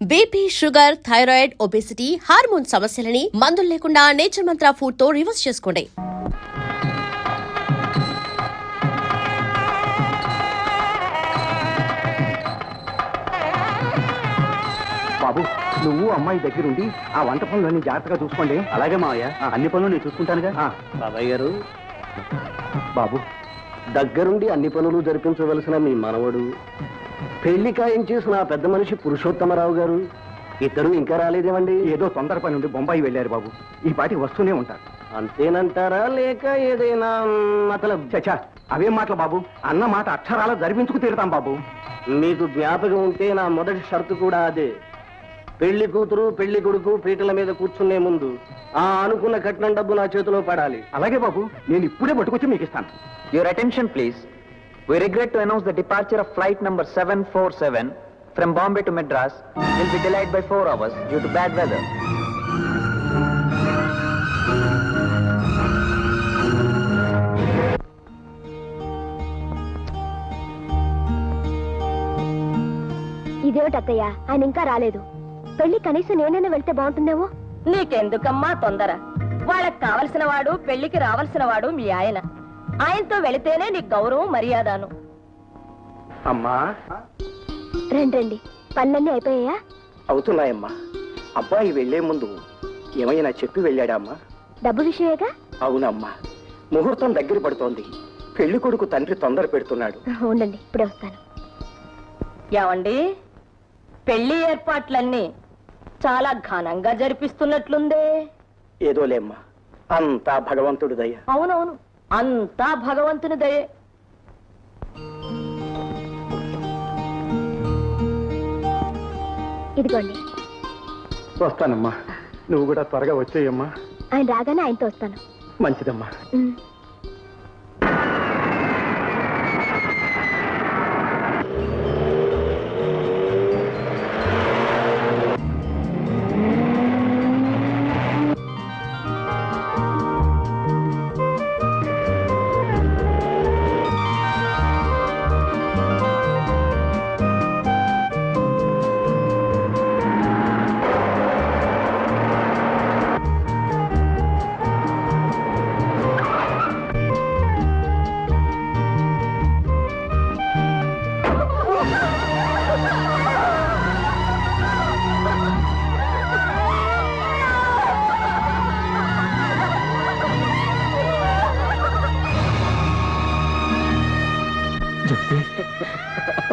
BP, sugar, thyroid, obesity, hormone సమస్యలని మందులు లేకుండా నేచర్ మంత్ర ఫుడ్ తో రివర్స్ చేసుకోండి. బాబు, నువ్వు అమ్మాయి దగ్గరుండి ఆ వంట పనులన్నీ జాగ్రత్తగా చూసుకోండి. అలాగే మావయ్య, అన్ని పనులు నేను చూసుకుంటానుగా. బాబాయ్ గారు, బాబు దగ్గరుండి అన్ని పనులు జరిపించవలసిన మీ మనవడు, పెళ్లి ఖాయం చేసిన ఆ పెద్ద మనిషి పురుషోత్తమరావు గారు ఇద్దరు ఇంకా రాలేదేమండి? ఏదో తొందర పని నుండి బొంబాయి వెళ్ళారు బాబు. ఈ పాటికి వస్తూనే ఉంటారు. అంతేనంటారా లేక ఏదైనా మతలబ్? చచ్చా, అవేం మాటలు బాబు. అన్న మాట అక్షరాల జరిపించుకు తీరుతాం బాబు. మీకు జ్ఞాపకం ఉంటే నా మొదటి షరతు కూడా అదే. పెళ్లి కూతురు పెళ్లి కొడుకు పీటల మీద కూర్చునే ముందు ఆ అనుకున్న కట్నం డబ్బు నా చేతిలో పడాలి. అలాగే బాబు, నేను ఇప్పుడే పట్టుకొచ్చి మీకు ఇస్తాను. Your attention please. We regret to announce the departure of flight number 747 from Bombay to Madras will be delayed by 4 hours due to bad weather. ఇదేమిటి అత్తయ్య, ఆయన ఇంకా రాలేదు. పెళ్లి కనీసం నేనైనా వెళ్తే బాగుంటుందేమో. నీకెందుకమ్మా తొందర? వాళ్ళకి కావలసిన వాడు, పెళ్లికి రావాల్సిన వాడు మీ ఆయన. ఆయనతో వెళితేనే నీకు గౌరవం మర్యాదను. అమ్మా, రండి, పనులన్నీ అయిపోయాయా? అవుతున్నాయమ్మా. అబ్బాయి వెళ్లే ముందు ఏమైనా చెప్పి వెళ్ళాడా అమ్మా? డబ్బు విషయమేగా? అవునమ్మా, ముహూర్తం దగ్గర పడుతోంది. పెళ్లి కొడుకు తండ్రి తొందర పెడుతున్నాడు. ఉండండి, ఇప్పుడే వస్తాను. ఏమండి, పెళ్లి ఏర్పాట్లన్నీ చాలా ఘనంగా జరిపిస్తున్నట్లుందే. ఏదోలేమ్మా, అంతా భగవంతుడు దయ. అవునవును, అంతా భగవంతుని దయే. ఇదిగోండి. వస్తానమ్మా, నువ్వు కూడా త్వరగా వచ్చేయమ్మా. ఆయన రాగానే ఆయనతో వస్తాను. మంచిదమ్మా.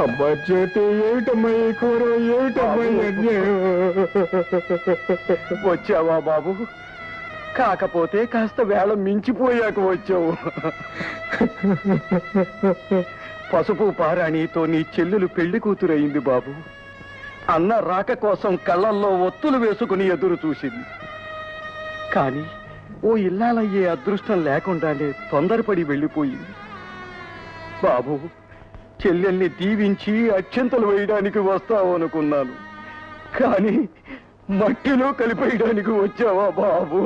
అబ్బా చేతి ఏమిటమ్మా ఈ కూర, ఏమిటమ్మా వచ్చావా బాబు? కాకపోతే కాస్త వేళ మించిపోయాక వచ్చావు. పసుపు పారాణితో నీ చెల్లెలు పెళ్లి కూతురయింది బాబు. అన్న రాక కోసం కళ్ళల్లో ఒత్తులు వేసుకుని ఎదురు చూసింది. కానీ ఓ ఇల్లాలయ్యే అదృష్టం లేకుండానే తొందరపడి వెళ్ళిపోయింది. బాబు, చెల్లెల్ని దీవించి అత్యంతలు వేయడానికి వస్తావు అనుకున్నాను, కానీ మట్టిలో కలిపేయడానికి వచ్చావా బాబు?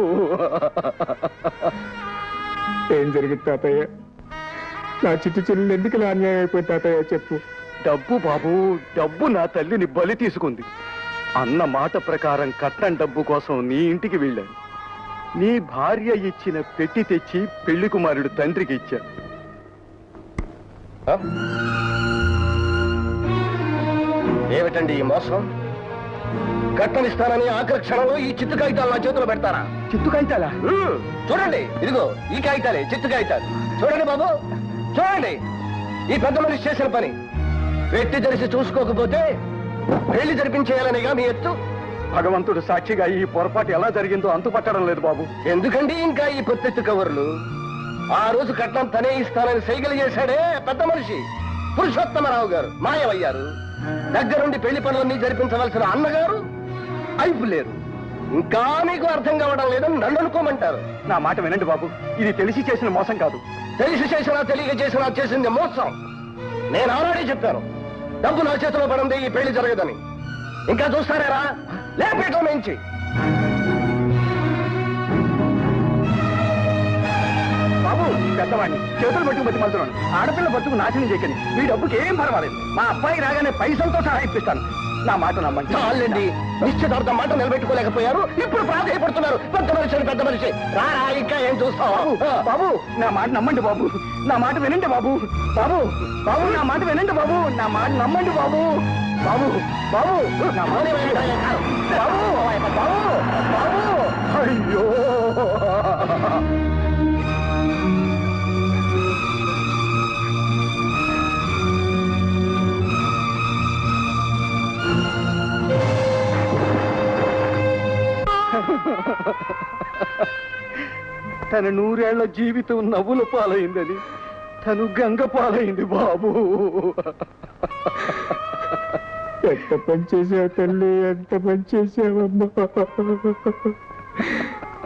ఏం జరిగింది తాతయ్య? నా చిట్టు చెల్లెలు ఎందుకు ఇలా అన్యాయం అయిపోయింది తాతయ్య, చెప్పు. డబ్బు బాబు, డబ్బు నా తల్లిని బలి తీసుకుంది. అన్న మాట ప్రకారం కట్నం డబ్బు కోసం నీ ఇంటికి వెళ్ళాను. నీ భార్య ఇచ్చిన పెట్టి తెచ్చి పెళ్లి కుమారుడు తండ్రికి ఇచ్చాను. ఏమిటండి ఈ మోసం? కట్టనిస్తానని ఆఖరి క్షణంలో ఈ చిత్తు కాగితాలు నా చేతిలో పెడతారా? చిత్తు కాగితాలా? చూడండి, ఇదిగో ఈ కాగితాలే చిత్తు కాగితాలు. చూడండి బాబు, చూడండి. ఈ పెద్ద మనిషి చేసిన పని పెట్టి తెరిచి చూసుకోకపోతే పెళ్లి జరిపించేయాలనిగా మీ ఎత్తు. భగవంతుడు సాక్షిగా ఈ పొరపాటు ఎలా జరిగిందో అంతుపట్టడం లేదు బాబు. ఎందుకండి ఇంకా ఈ పొత్తెత్తు కవర్లు? ఆ రోజు కట్నం తనే ఇస్తానని సైకిల్ చేశాడే పెద్ద మనిషి పురుషోత్తమరావు గారు మాయమయ్యారు. దగ్గరుండి పెళ్లి పనులన్నీ జరిపించవలసిన అన్నగారు అయిపు లేరు. ఇంకా మీకు అర్థం కావడం లేదని నన్ను అనుకోమంటారు. నా మాట వినండి బాబు, ఇది తెలిసి చేసిన మోసం కాదు. తెలిసి చేసినా తెలియక చేసినా చేసింది మోసం. నేను ఆల్రెడీ చెప్పాను, డబ్బు నా చేతిలో పడింది, ఈ పెళ్లి జరగదని. ఇంకా చూస్తారేరా? లేపేటం నుంచి బాబు, పెద్దవాడిని చేతులు పట్టుకు బతిమాలుతున్నాను. ఆడపిల్ల బతుకు నాశనం చేయకని మీ డబ్బుకి ఏం పర్వాలేదు. మా అబ్బాయి రాగానే పైసలతో సహా ఇప్పిస్తాను. నా మాట నమ్మండి. చాలండి, నిశ్చితార్థం మాట నిలబెట్టుకోలేకపోయారు, ఇప్పుడు ప్రాధాయపడుతున్నారు. పెద్ద మనిషి పెద్ద మనిషి రారా, ఇంకా ఏం చూస్తావు? బాబు నా మాట నమ్మండి బాబు, నా మాట వినండి బాబు. బాబు బాబు నా మాట వినండి బాబు, నా మాట నమ్మండి బాబు. బాబు బాబు నా మాట వినండి బాబు. బాబు బాబు అయ్యో తన 100 ఏళ్ల జీవితం నవ్వుల పాలైందని తను గంగ పాలైంది బాబు. ఎంత పని చేసావు తల్లి, ఎంత పని చేసావమ్మా.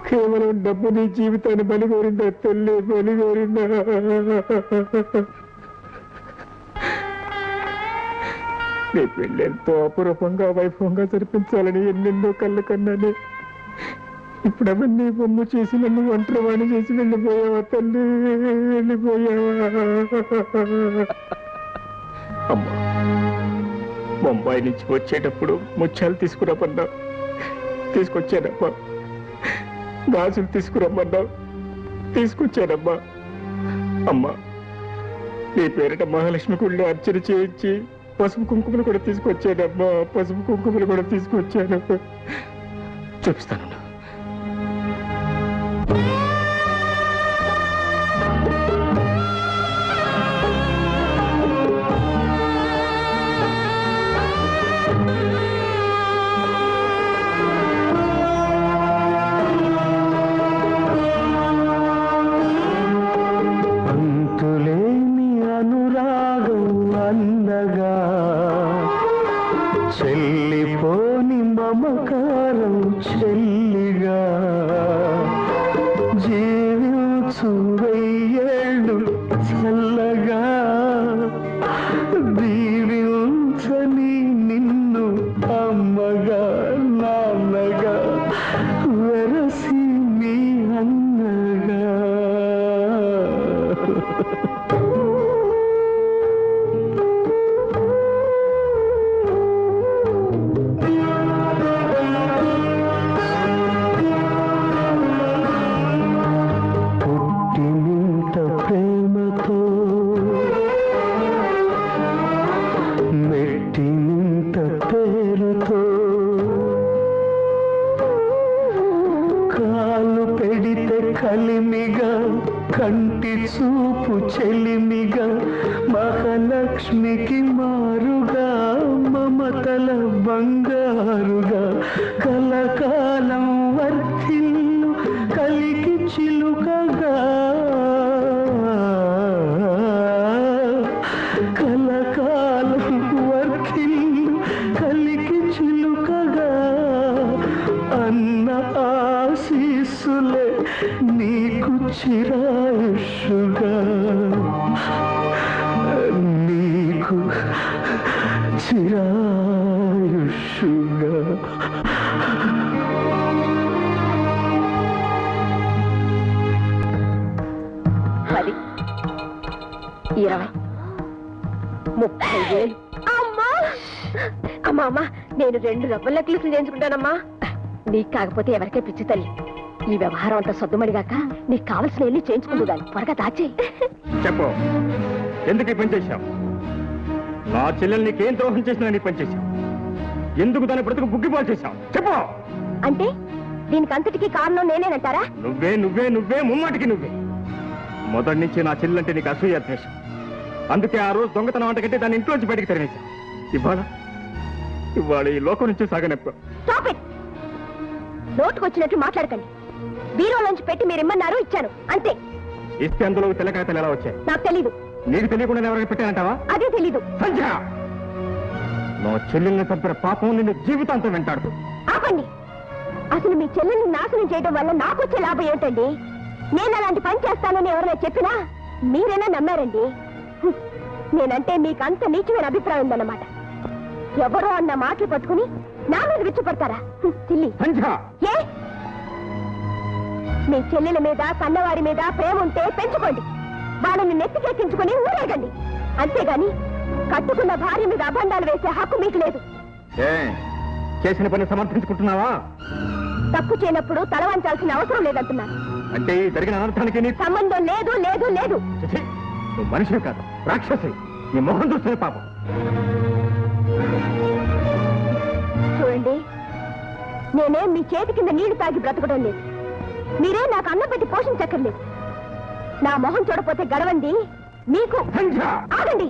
కేవలం డబ్బు నీ జీవితాన్ని బలిగోరిందా తల్లి, బలిగోరిందా? నీ పెళ్ళి ఎంతో అపురూపంగా వైభవంగా జరిపించాలని ఎన్నెన్నో కళ్ళు కన్నానే. ఇప్పుడు అవన్నీ బొమ్మ చేసి నన్ను ఒంటరివాణి చేసి వెళ్ళిపోయావా తల్లి, వెళ్ళిపోయావా? అమ్మా, బొంబాయి నుంచి వచ్చేటప్పుడు ముత్యాలు తీసుకురమ్మన్నావు, తీసుకొచ్చానమ్మా. గాజులు తీసుకురమ్మన్నావు, తీసుకొచ్చానమ్మా. అమ్మా, నీ పేరిట మహాలక్ష్మి గుళ్ళో అర్చన చేయించి పసుపు కుంకుమలు కూడా తీసుకొచ్చానమ్మా, పసుపు కుంకుమలు కూడా తీసుకొచ్చాను. చూపిస్తాను. చెల్లిపోని మమకారం చెల్లిగా జీవించు 1000 ఏళ్ళు చల్లగా దీవించని నిన్ను అమ్మగా నాన్నగా వెరసి మీ అన్నగా. కాలు పెడితే కలిమిగా, కంటి చూపు చెలిమిగా, మహాలక్ష్మికి మారుగా, మమతల బంగారుగా, కలకాలం వర్ధిల్లు కలికి చిలుకగా, కలకాలం వర్ధిల్లు కలికి చిలుకగా, అన్న ఆశీస్సులే నీకు చిరాయుషుగా, నీకు చిరాయుషుగా. పది 20 30,000. అమ్మా అమ్మా అమ్మా, నేను 2 రవ్వల నెక్లెస్లు చేయించుకుంటానమ్మా. నీకు కాకపోతే ఎవరికే పిచ్చి తల్లి. ఈ వ్యవహారం అంతా సొద్దుమడిగాక నీకు కావలసిన వెళ్ళి చేయించుకుందు దాన్ని త్వరగా దాచేయి. చెప్పు, ఎందుకు ఈ పని చేశావు? నా చెల్లెలు నీకేం ద్రోహం చేసినా నీ పని చేశావు? ఎందుకు దాని బ్రతుకు బుగ్గిపాలు చేశావు? చెప్పు. అంటే దీనికి అంతటికీ కారణం నేనేనంటారా? నువ్వే నువ్వే నువ్వే ముమ్మాటికి నువ్వే. మొదటి నుంచి నా చెల్లెలంటే నీకు అసూయ ద్వేషం. అందుకే ఆ రోజు దొంగతనం అంటకంటే దాన్ని ఇంట్లోంచి బయటకు తరిమేశావు. ఇవాళ ఈ లోకం నుంచి సాగనెప్ప. Stop it. నోటుకొచ్చినట్టు మాట్లాడకండి. బీరోలోంచి పెట్టి మీరేమన్నారు ఇచ్చాను, అంతే. ఇస్తే అందులో తెల్లకాయతలు ఎలా వచ్చాయి? నాకు తెలీదు. నీకు తెలియకుండా ఎవరైనా పెట్టానంటావా? అదే తెలీదు. సంధ్య, నా చెల్లెల్ని తప్పిన పాపం నిన్ను జీవితాంతం వెంటాడుతూ. ఆపండి. అసలు మీ చెల్లెల్ని నాశనం చేయడం వల్ల నాకు వచ్చే లాభం ఏమిటండి? నేను అలాంటి పని చేస్తానని ఎవరైనా చెప్పినా మీరైనా నమ్మారండి. నేనంటే మీకు అంత నీచమైన అభిప్రాయం ఉందన్నమాట. ఎవరో అన్న మాటలు పట్టుకుని నా మీద విచ్చుపడతారా? చిల్లి. ఏ మీ చెల్లెల మీద కన్నవారి మీద ప్రేమ ఉంటే పెంచుకోండి, వాళ్ళని నెత్తికెక్కించుకుని ఊరేగండి. అంతేగాని కట్టుకున్న భార్య మీద అభండాలు వేసే హక్కు మీకు లేదు. చేసిన పని సమర్థించుకుంటున్నావా? తప్పు చేయనప్పుడు తల వంచాల్సిన అవసరం లేదంటున్నాను. అంటే ఈ జరిగిన అనర్థానికి నీ సంబంధం లేదు లేదు లేదు. చిచి, నువ్వు మనిషివి కాదు, రాక్షసి. నీ మొహం చూస్తున్న పాపం. చూడండి, నేనేం మీ చేతి కింద నీళ్లు తాగి బ్రతకడం లేదు. మీరే నాకు అన్నం పెట్టి పోషించక్కర్లేదు. నా మొహం చూడపోతే గడవండి మీకు. ఆగండి.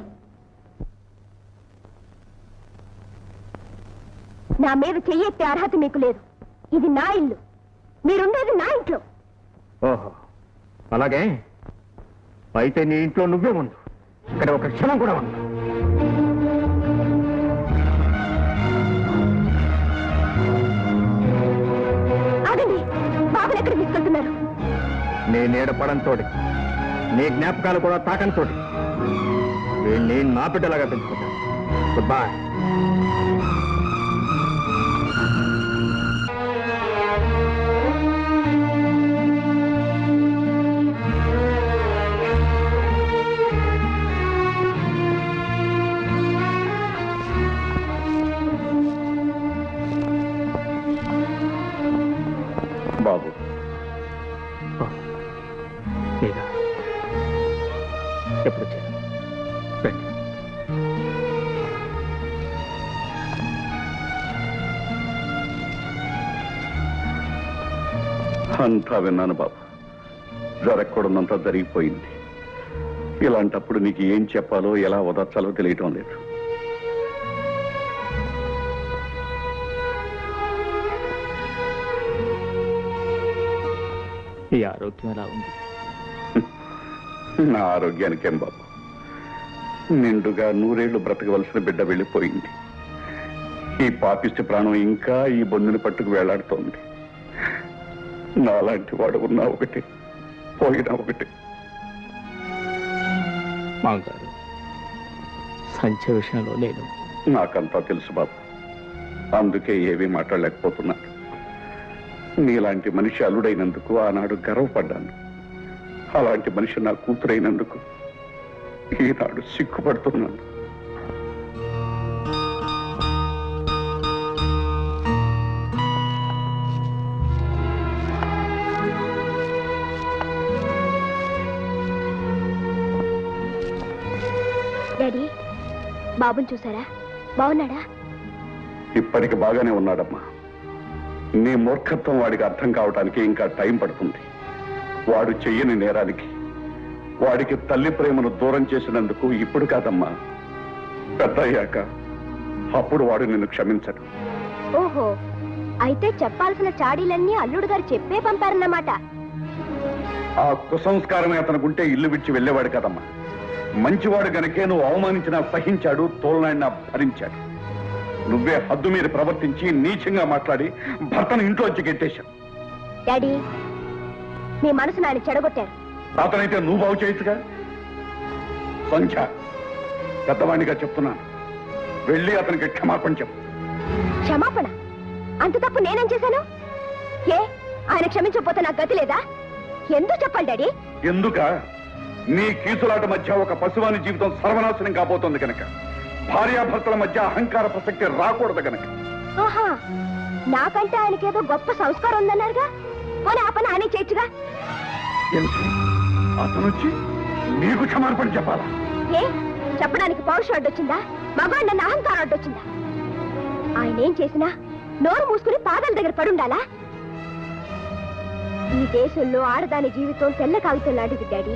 నా మీద చెయ్యెత్తే అర్హత మీకు లేదు. ఇది నా ఇల్లు, మీరుండేది నా ఇంట్లో. ఓహో, అలాగే. అయితే నీ ఇంట్లో నువ్వే ఉండు, ఇక్కడ ఒక క్షణం కూడా ఉంది. ఆగండి. బాబుని ఎక్కడ తీసుకెళ్తున్నారు? నీ నీడ పడంతోటి, నీ జ్ఞాపకాలు కూడా తాకంతోటి వీణ్ణి నా బిడ్డలాగా పెంచుకుంటాను. Good bye. బాబు, లేదా ఎప్పుడు వచ్చాను? రండి. అంతా విన్నాను బాబు. జరగకూడదంతా జరిగిపోయింది. ఇలాంటప్పుడు నీకు ఏం చెప్పాలో ఎలా ఓదార్చాలో తెలియటం లేదు. ఈ ఆరోగ్యం ఎలా ఉంది? నా ఆరోగ్యానికేం బాబు, నిండుగా 100 ఏళ్లు బ్రతకవలసిన బిడ్డ వెళ్ళిపోయింది. ఈ పాపిష్టి ప్రాణం ఇంకా ఈ బొందుని పట్టుకు వేలాడుతోంది. నాలాంటి వాడు ఉన్నా ఒకటి, పోయినా ఒకటి. మాంగారు, సంచ విషయంలో నేను నాకంతా తెలుసు బాబు, అందుకే ఏమీ మాట్లాడలేకపోతున్నాను. నీలాంటి మనిషి అల్లుడైనందుకు ఆనాడు గర్వపడ్డాను. అలాంటి మనిషి నా కూతురైనందుకు ఈనాడు సిగ్గుపడుతున్నాను. డాడీ, బాబుని చూసారా? బాగున్నాడా? ఇప్పటికి బాగానే ఉన్నాడమ్మా. నీ మూర్ఖత్వం వాడికి అర్థం కావటానికి ఇంకా టైం పడుతుంది. వాడు చెయ్యని నేరానికి, వాడికి తల్లి ప్రేమను దూరం చేసినందుకు ఇప్పుడు కాదమ్మా, పెద్ద అయ్యాక అప్పుడు వాడు నిన్ను క్షమించడు. ఓహో, అయితే చెప్పాల్సిన చాడీలన్నీ అల్లుడు గారు చెప్పే పంపారన్నమాట. ఆ కుసంస్కారమే అతనుకుంటే ఇల్లు విడిచి వెళ్ళేవాడు కదమ్మా. మంచివాడు గనకే నువ్వు అవమానించినా సహించాడు, తోలనాడినా భరించాడు. నువ్వే హద్దు మీద ప్రవర్తించి నీచంగా మాట్లాడి భర్తను ఇంట్లోంచి గెట్టేశావు. డాడీ, మీ మనసును ఆయన చెడగొట్టారు. అతనైతే నువ్వు బాగు చేయొచ్చుగా. సంధ్య, పెద్దవాణిగా చెప్తున్నాను, వెళ్ళి అతనికి క్షమాపణ చెప్పు. క్షమాపణ? అంత తప్పు నేనేం చేశాను? ఏ, ఆయన క్షమించకపోతే నాకు గతి లేదా? ఎందుకు చెప్పాలి డాడీ? ఎందుక? నీ కీచులాట మధ్య ఒక పశువాని జీవితం సర్వనాశనం కాబోతోంది కనుక. భార్యాభర్తల మధ్య అహంకార ప్రసక్తి రాకూడదు కనుక. ఆహా, నాకంటే ఆయనకేదో గొప్ప సంస్కారం ఉందన్నారుగా. పోనీ ఆ పని ఆయనే చేయొచ్చుగా. అతను వచ్చి నీకు క్షమాపణ చెప్పాలా? ఏ, చెప్పడానికి పౌరుషం అడ్డొచ్చిందా? మగాడు నన్ను అహంకారం అడ్డొచ్చిందా? ఆయన ఏం చేసినా నోరు మూసుకుని పాదాల దగ్గర పడుండాలా? ఈ దేశంలో ఆడదాని జీవితం తెల్ల కాగితం లాంటిది డాడీ.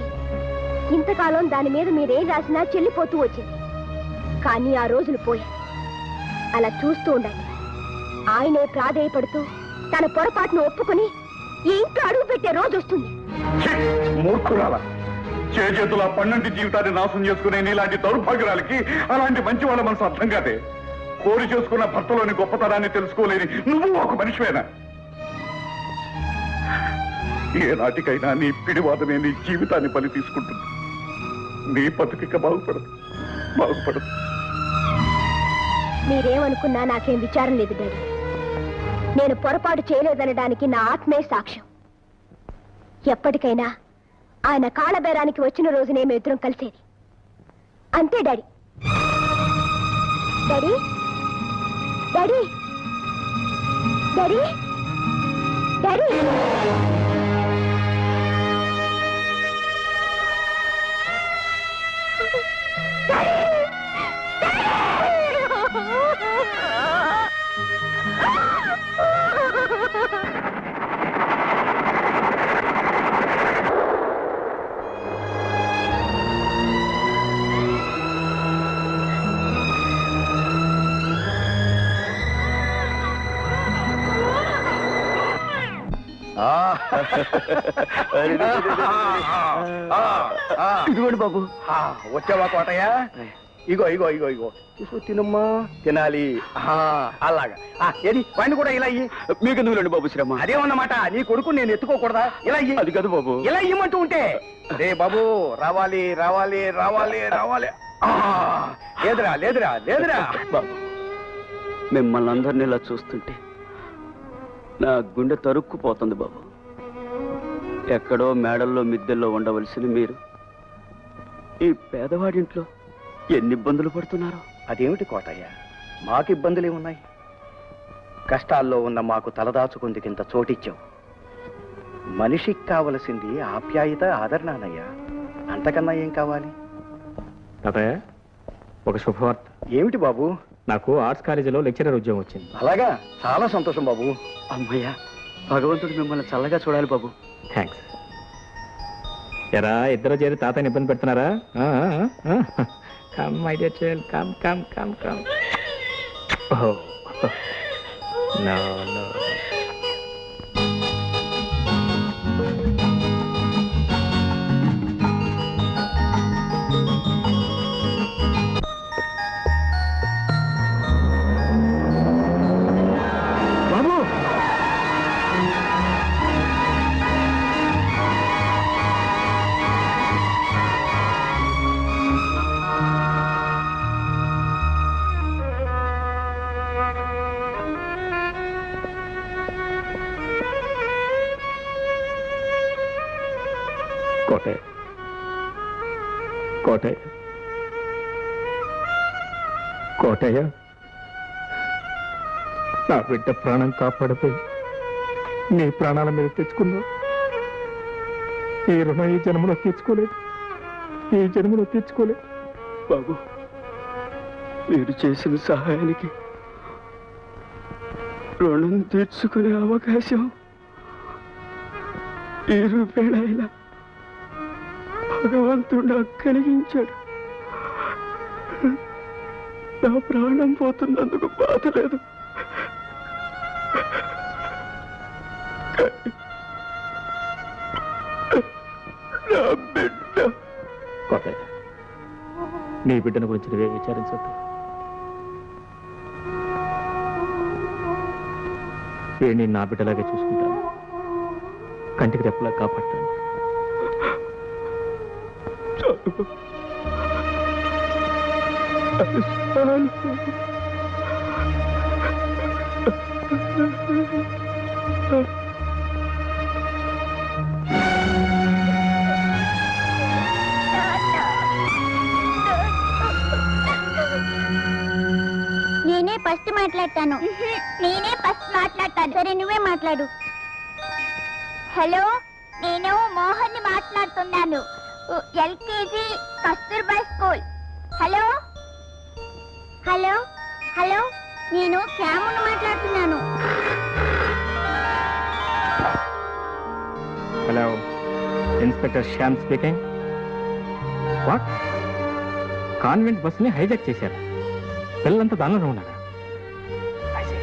ఇంతకాలం దాని మీద మీరేం రాసినా చెల్లిపోతూ వచ్చింది. కానీ ఆ రోజులు పోయాయి. అలా చూస్తూ ఉండండి. ఆయనే ప్రాధేయపడుతూ తన పొరపాటును ఒప్పుకుని ఈ ఇంట్లో అడుగు పెట్టే రోజు వస్తుంది. మూర్ఖురాల, చేతుల పన్నంటి జీవితాన్ని నాశనం చేసుకునే నీలాంటి దౌర్భాగ్యురాలకి అలాంటి మంచి వాళ్ళ మనసు అర్థం కాదే. కోరి చేసుకున్న భర్తలోని గొప్పతనాన్ని తెలుసుకోలేని నువ్వు ఒక మనిషివేనా? ఏ నాటికైనా నీ పిడివాదమే నీ జీవితాన్ని బలి తీసుకుంటుంది. నీ బతుకిక బాగుపడదు, బాగుపడదు. మీరేమనుకున్నా నాకేం విచారం లేదు డాడీ. నేను పొరపాటు చేయలేదనడానికి నా ఆత్మే సాక్ష్యం. ఎప్పటికైనా ఆయన కాళ్ళబేరానికి వచ్చిన రోజునే మేమిద్దరం కలిసేది. అంతే daddy. Daddy, daddy daddy daddy ఇదిగోండి బాబు. వచ్చావా కోటయ్య? ఇగో ఇగో ఇగో ఇగో తీసుకో, తినమ్మా, తినాలి. అలాగా ఏది వాడిని కూడా ఇలా ఇయ్యి. మీకు ఎందుకులేండి బాబు శ్రమ. అదేమన్నమాట, నీ కొడుకు నేను ఎత్తుకోకూడదా? ఇలా ఇయ్యి. అది కాదు బాబు. ఇలా ఇవ్వమంటూ ఉంటే రే బాబు, రావాలి రావాలి రావాలి రావాలి. లేదురా లేదురా లేదురా బాబు, మిమ్మల్ని అందరినీ ఇలా చూస్తుంటే నా గుండె తరుక్కుపోతుంది బాబు. ఎక్కడో మేడల్లో మిద్దెల్లో ఉండవలసిన మీరు ఈ పేదవాడింట్లో ఎన్ని ఇబ్బందులు పడుతున్నారు. అదేమిటి కోటయ్య, మాకు ఇబ్బందులే ఉన్నాయి. కష్టాల్లో ఉన్న మాకు తలదాచుకుందుకింత చోటిచ్చావు. మనిషికి కావలసింది ఆప్యాయత, ఆదరణనయ్యా. అంతకన్నా ఏం కావాలి? తాతయ్య, ఒక శుభవార్త. ఏమిటి బాబు? నాకు ఆర్ట్స్ కాలేజీలో లెక్చరర్ ఉద్యోగం వచ్చింది. అలాగా, చాలా సంతోషం బాబు. అమ్మయ్య, భగవంతుడు మిమ్మల్ని చల్లగా చూడాలి బాబు. థ్యాంక్స్. ఎరా, ఇద్దరు చేరి తాతయ్యని ఇబ్బంది పెడుతున్నారా? Come my dear child, come come come come. No no. బాబు, కోటయ్య, కోటయ్య, కోటయ్య, నా బిడ్డ ప్రాణం కాపాడిపోయి నీ ప్రాణాల మీద తెచ్చుకున్నా. ఈ రుణం ఈ జన్మలో తీర్చుకోలేదు, ఈ జన్మలో తీర్చుకోలేదు. బాబు, మీరు చేసిన సహాయానికి రుణం తీర్చుకునే అవకాశం ఈ రూపేణైనా భగవంతుడు నాకు కలిగించాడు. నా ప్రాణం పోతున్నందుకు బాధ లేదు. నా బిడ్డ. కోటయ్య, నీ బిడ్డను గురించి నువ్వే విచారించొద్దు. నేను నా బిడ్డలాగే చూసుకుంటాను, కంటికి రెప్పలా కాపాడుతాను. నేనే ఫస్ట్ మాట్లాడతాను. నేనే ఫస్ట్ మాట్లాడతాను. సరే, నువ్వే మాట్లాడు. హలో, నేను మోహన్ మాట్లాడుతున్నాను. LKG Kasturba school. Hello hello hello, నేను శ్యామును మాట్లాడుతున్నాను. Hello, inspector Shyam speaking. What? Convent బస్సుని హైజాక్ చేశారు. పిల్లలంతా దానిలోనే ఉన్నారా? I see.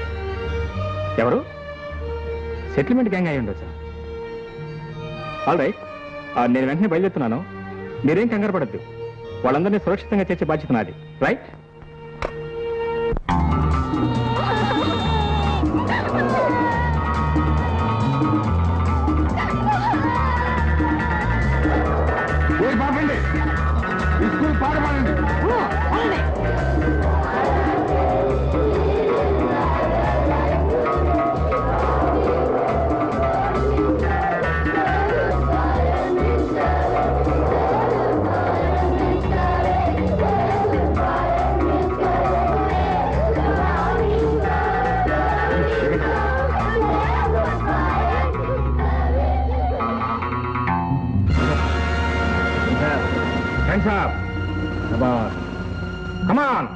ఎవరు? సెటిల్మెంట్ గ్యాంగ్ అయి ఉండొచ్చు. ఆల్ రైట్, నేను వెంటనే బయలుదేరుతున్నాను. మీరేం కంగారు పడద్దు. వాళ్ళందరినీ సురక్షితంగా చేర్చే బాధ్యత నాది. రైట్? పాపండి, స్కూల్ పాట పాడండి. Hands up. Come on.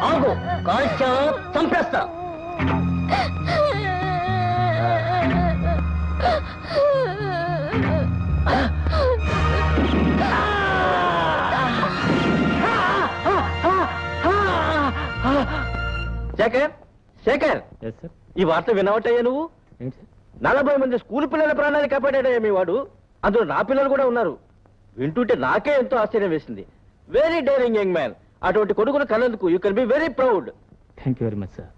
ఆగు, కాల్చా చంపేస్తా. శేఖర్, శేఖర్, ఈ వార్త వినవటయ్యా నువ్వు? 40 మంది స్కూల్ పిల్లల ప్రాణాలు కాపాడాడయ్యా మీ వాడు. అందులో నా పిల్లలు కూడా ఉన్నారు. వింటుంటే నాకే ఎంతో ఆశ్చర్యం వేసింది. Very daring young man. అటువంటి కొడుకును కన్నందుకు you can be very proud. Thank you very much sir.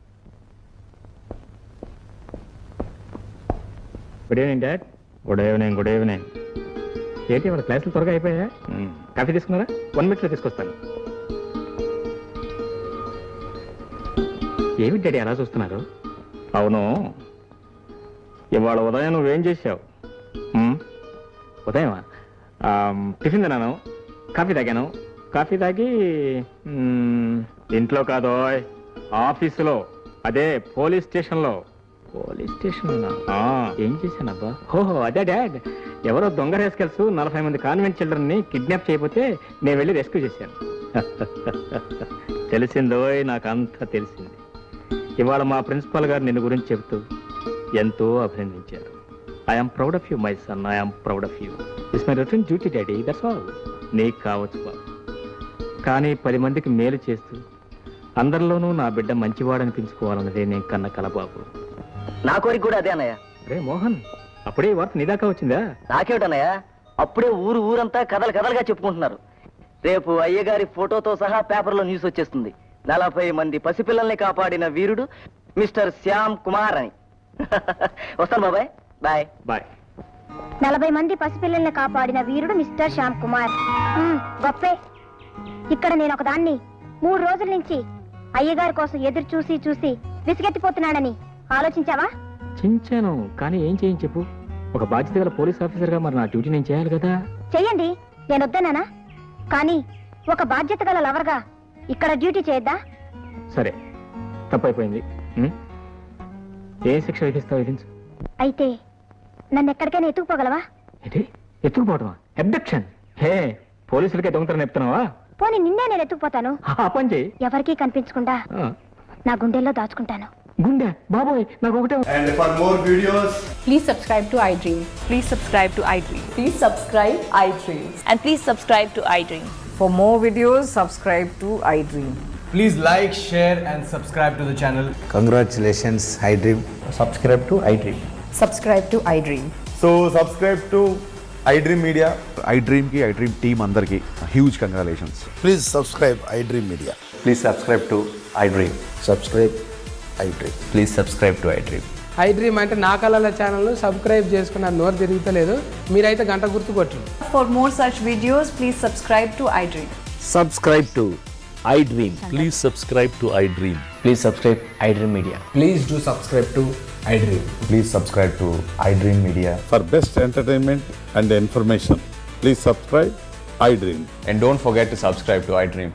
Good evening dad. Good evening. Good evening. ఏంటి వాళ్ళ క్లాసులు త్వరగా అయిపోయా? కాఫీ తీసుకున్నారా? 1 minute తీసుకొస్తాను. ఏమిటి డాడీ అలా చూస్తున్నారు? అవును, ఇవాళ ఉదయం నువ్వేం చేశావు? ఉదయమా? టిఫిన్ తిన్నాను, కాఫీ తాగాను. కాఫీ తాగి ఇంట్లో కాదో ఆఫీసులో, అదే పోలీస్ స్టేషన్లో. పోలీస్ స్టేషన్ ఏం చేశానబ్బా? ఓహో అదే డాడ్, ఎవరో దొంగ రేస్కెల్స్ 40 మంది కాన్వెంట్ చిల్డ్రన్ ని కిడ్నాప్ చేయకపోతే నేను వెళ్ళి రెస్క్యూ చేశాను. తెలిసిందోయ్, నాకు అంతా తెలిసింది. ఇవాళ మా ప్రిన్సిపాల్ గారు నిన్ను గురించి చెబుతూ ఎంతో అభినందించారు. I'm proud of you my son, I'm proud of you. It's my return duty daddy, that's all. నీకు కావచ్చు బాబు, కానీ 10 మందికి మేలు చేస్తూ అందరిలోనూ నా బిడ్డ మంచివాడనిపించుకోవాలన్నదే నేను కన్న కల బాబు. నా కోరిక కూడా అదే అన్నయ్య. రే మోహన్, అప్పుడే ఈ వార్త నీ దాకా వచ్చిందా? నాకేమిటన్నయ్య, అప్పుడే ఊరంతా కథలు కథలుగా చెప్పుకుంటున్నారు. రేపు అయ్యగారి ఫోటోతో సహా పేపర్లో న్యూస్ వచ్చేస్తుంది. 40 మంది పసిపిల్లల్ని కాపాడిన వీరుడు మిస్టర్ శ్యామ్ కుమార్ అని. వస్తాను బాబాయ్, బాయ్ బాయ్. 40 మంది పసిపిల్లల్ని కాపాడిన వీరుడు మిస్టర్ శ్యామ్ కుమార్. గొప్పే. ఇక్కడ నేను ఒకదాన్ని 3 రోజుల నుంచి అయ్యగారి కోసం ఎదురు చూసి చూసి విసిగెత్తిపోతున్నాడని ఆలోచించావా? చించాను, కానీ ఏం చేయని చెప్పు. ఒక బాధ్యత గల పోలీస్ ఆఫీసర్ గా మరి నా డ్యూటీ నేను చేయాలి కదా. చెయ్యండి, నేను వద్దన్నానా? కానీ ఒక బాధ్యత గల లవర్గా ఇక్కడ డ్యూటీ చేయొద్దా? సరే, తప్పైపోయింది. ఏ శిక్ష విధిస్తావు విధించు. అయితే నన్ను ఎక్కడికైనా ఎత్తుకుపోగలవా? ఏంటి ఎత్తుకుపోవటమా? అబ్డక్షన్. హే, పోలీసులకే దొంగతనం చెప్తున్నావా? పోనీ నిన్నే నేను ఎత్తుకుపోతాను. ఆ పని చేయి. ఎవరికీ కనిపించకుండా నా గుండెల్లో దాచుకుంటాను. గుండె బాబోయ్, నాకు ఒకటే. And for more videos, Please subscribe to iDream. Please subscribe to iDream. Please subscribe iDream. And please subscribe to iDream. For more videos, subscribe to iDream. please like, share and subscribe to the channel. Congratulations, iDream. Subscribe to iDream. Subscribe to iDream. So subscribe to iDream Media. iDream ki iDream team andarki huge congratulations. Please subscribe iDream Media. Please subscribe to iDream. Subscribe iDream. Please subscribe to iDream. iDream అంటే నా కళల channel subscribe చేసుకున్న నోరు తిరుగుతలేదు. మీరైతే గంట గుర్తు కొట్టండి. For more such videos, please subscribe to iDream. Subscribe to iDream. Please subscribe to iDream. Please subscribe iDream Media. Please do subscribe to iDream. Please subscribe to iDream Media. For best entertainment and information, please subscribe iDream. And don't forget to subscribe to iDream.